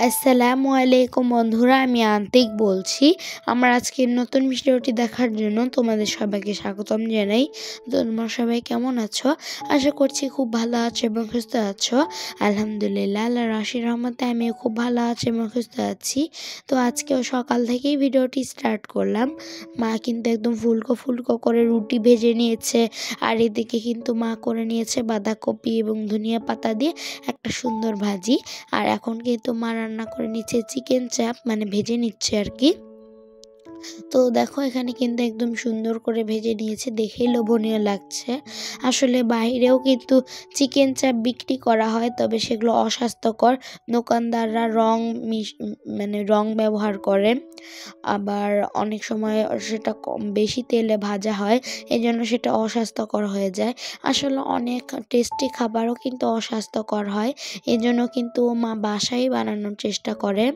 আসসালামু আলাইকুম বন্ধুরা, আমি আন্তিক বলছি। আমার আজকের নতুন ভিডিওটি দেখার জন্য তোমাদের সবাইকে স্বাগতম জানাই। তোমরা সবাই কেমন আছো? আশা করছি খুব ভালো আছো এবং সুস্থ আছো। আলহামদুলিল্লাহ, আল্লাহর আশীর রহমতে আমিও খুব ভালো আছি এবং সুস্থ আছি। তো আজকেও সকাল থেকেই ভিডিওটি স্টার্ট করলাম। মা কিন্তু একদম ফুলকো ফুলকো করে রুটি ভেজে নিয়েছে, আর এদিকে কিন্তু মা করে নিয়েছে বাঁধাকপি এবং ধনিয়া পাতা দিয়ে একটা সুন্দর ভাজি। আর এখন কিন্তু মা রান্না করে নিচ্ছে চিকেন চাপ, মানে ভেজে নিচ্ছে আর কি। তো দেখো এখানে কিন্তু একদম সুন্দর করে ভেজে নিয়েছে, দেখেই লোভনীয় লাগছে। আসলে বাইরেও কিন্তু চিকেন চাপ বিক্রি করা হয়, তবে সেগুলো অস্বাস্থ্যকর। দোকানদাররা রং ব্যবহার করে, আবার অনেক সময় সেটা বেশি তেলে ভাজা হয়, এই জন্য সেটা অস্বাস্থ্যকর হয়ে যায়। আসলে অনেক টেস্টি খাবারও কিন্তু অস্বাস্থ্যকর হয়, এই জন্য কিন্তু মা বাসায় বানানোর চেষ্টা করে।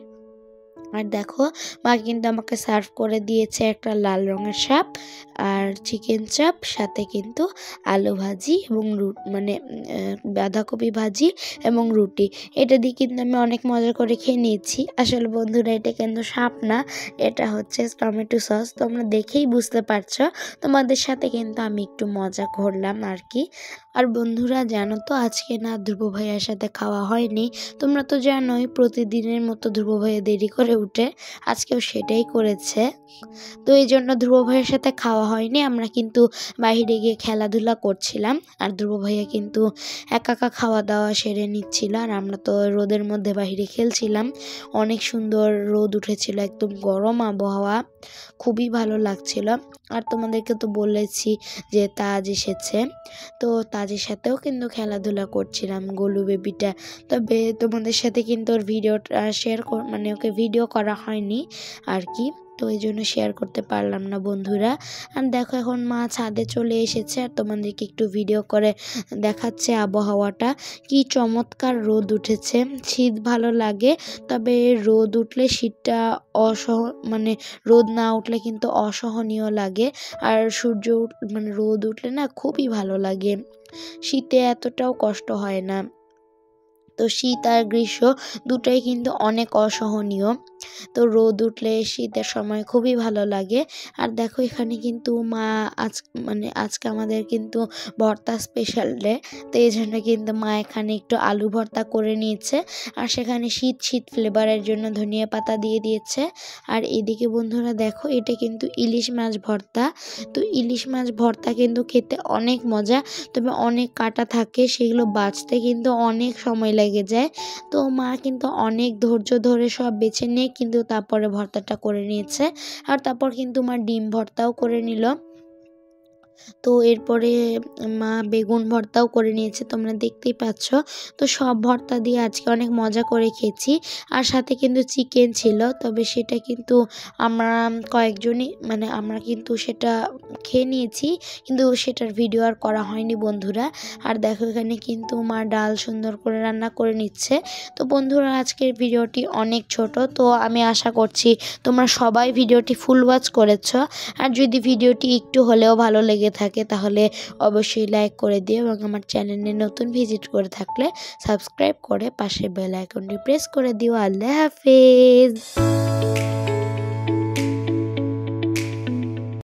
আর দেখো মা কিন্তু আমাকে সার্ভ করে দিয়েছে একটা লাল রঙের শাক আর চিকেন চাপ, সাথে কিন্তু আলু ভাজি এবং বাঁধাকপি ভাজি এবং রুটি। এটা দিয়ে কিন্তু আমি অনেক মজা করে খেয়ে নিয়েছি। আসলে বন্ধুরা, এটা কিন্তু শাক না, এটা হচ্ছে টমেটো সস। তোমরা দেখেই বুঝতে পারছো। তোমাদের সাথে কিন্তু আমি একটু মজা করলাম আর কি। আর বন্ধুরা, জানো তো আজকে না ধ্রুব ভাইয়ার সাথে খাওয়া হয়নি। তোমরা তো জানোই প্রতিদিনের মতো ধ্রুব ভাইয়া দেরি করে উঠে, আজকেও সেটাই করেছে। তো এই জন্য ধ্রুব ভাইয়ের সাথে খাওয়া হয়নি। আমরা কিন্তু বাইরে গিয়ে খেলাধুলা করছিলাম, আর ধ্রুব ভাইয়া কিন্তু একা একা খাওয়া দাওয়া সেরে নিচ্ছিল, আর আমরা তো রোদের মধ্যে বাইরে খেলছিলাম। অনেক সুন্দর রোদ উঠেছিল, একদম গরম আবহাওয়া, খুবই ভালো লাগছিল। আর তোমাদেরকে তো বলেছি যে তাজ এসেছে, তো তাজের সাথেও কিন্তু খেলাধুলা করছিলাম, গোলু বেবিটা। তবে তোমাদের সাথে কিন্তু ওর ভিডিওটা ওকে ভিডিও করা হয়নি আর কি, তো এই জন্য শেয়ার করতে পারলাম না বন্ধুরা। আর দেখো এখন মা ছাদে চলে এসেছে, আর তোমাদেরকে একটু ভিডিও করে দেখাচ্ছে আবহাওয়াটা। কি চমৎকার রোদ উঠেছে। শীত ভালো লাগে, তবে রোদ উঠলে শীতটা রোদ না উঠলে কিন্তু অসহনীয় লাগে। আর রোদ উঠলে না খুবই ভালো লাগে, শীতে এতটাও কষ্ট হয় না। তো শীত আর গ্রীষ্ম দুটোই কিন্তু অনেক অসহনীয়। তো রোদ উঠলে শীতের সময় খুবই ভালো লাগে। আর দেখো এখানে কিন্তু মা আজকে আমাদের কিন্তু ভর্তা স্পেশাল ডে, তো এই জন্য কিন্তু মা এখানে একটু আলু ভর্তা করে নিয়েছে, আর সেখানে শীত শীত ফ্লেভারের জন্য ধনিয়া পাতা দিয়ে দিয়েছে। আর এদিকে বন্ধুরা দেখো, এটা কিন্তু ইলিশ মাছ ভর্তা। তো ইলিশ মাছ ভর্তা কিন্তু খেতে অনেক মজা, তবে অনেক কাঁটা থাকে, সেগুলো বাছতে কিন্তু অনেক সময় লেগে যায়। তো মা কিন্তু অনেক ধৈর্য ধরে সব বেছে নিয়ে কিন্তু তারপরে ভর্তাটা করে নিয়েছে। আর তারপর কিন্তু মা ডিম ভর্তাও করে নিল। তো এরপরে মা বেগুন ভর্তাও করে নিয়েছে, তোমরা দেখতেই পাচ্ছ। তো সব ভর্তা দিয়ে আজকে অনেক মজা করে খেয়েছি। আর সাথে কিন্তু চিকেন ছিল, তবে সেটা কিন্তু আমরা কয়েকজনই আমরা কিন্তু সেটা খেয়ে নিয়েছি, কিন্তু সেটার ভিডিও আর করা হয়নি বন্ধুরা। আর দেখো এখানে কিন্তু মা ডাল সুন্দর করে রান্না করে নিচ্ছে। তো বন্ধুরা, আজকের ভিডিওটি অনেক ছোট, তো আমি আশা করছি তোমরা সবাই ভিডিওটি ফুল ওয়াচ করেছো। আর যদি ভিডিওটি একটু হলেও ভালো লেগে থাকে তাহলে অবশ্যই লাইক করে দিও, এবং আমার চ্যানেলে নতুন ভিজিট করে থাকলে সাবস্ক্রাইব করে পাশে বেল আইকনটি প্রেস করে দিও। আল্লাহ হাফেজ।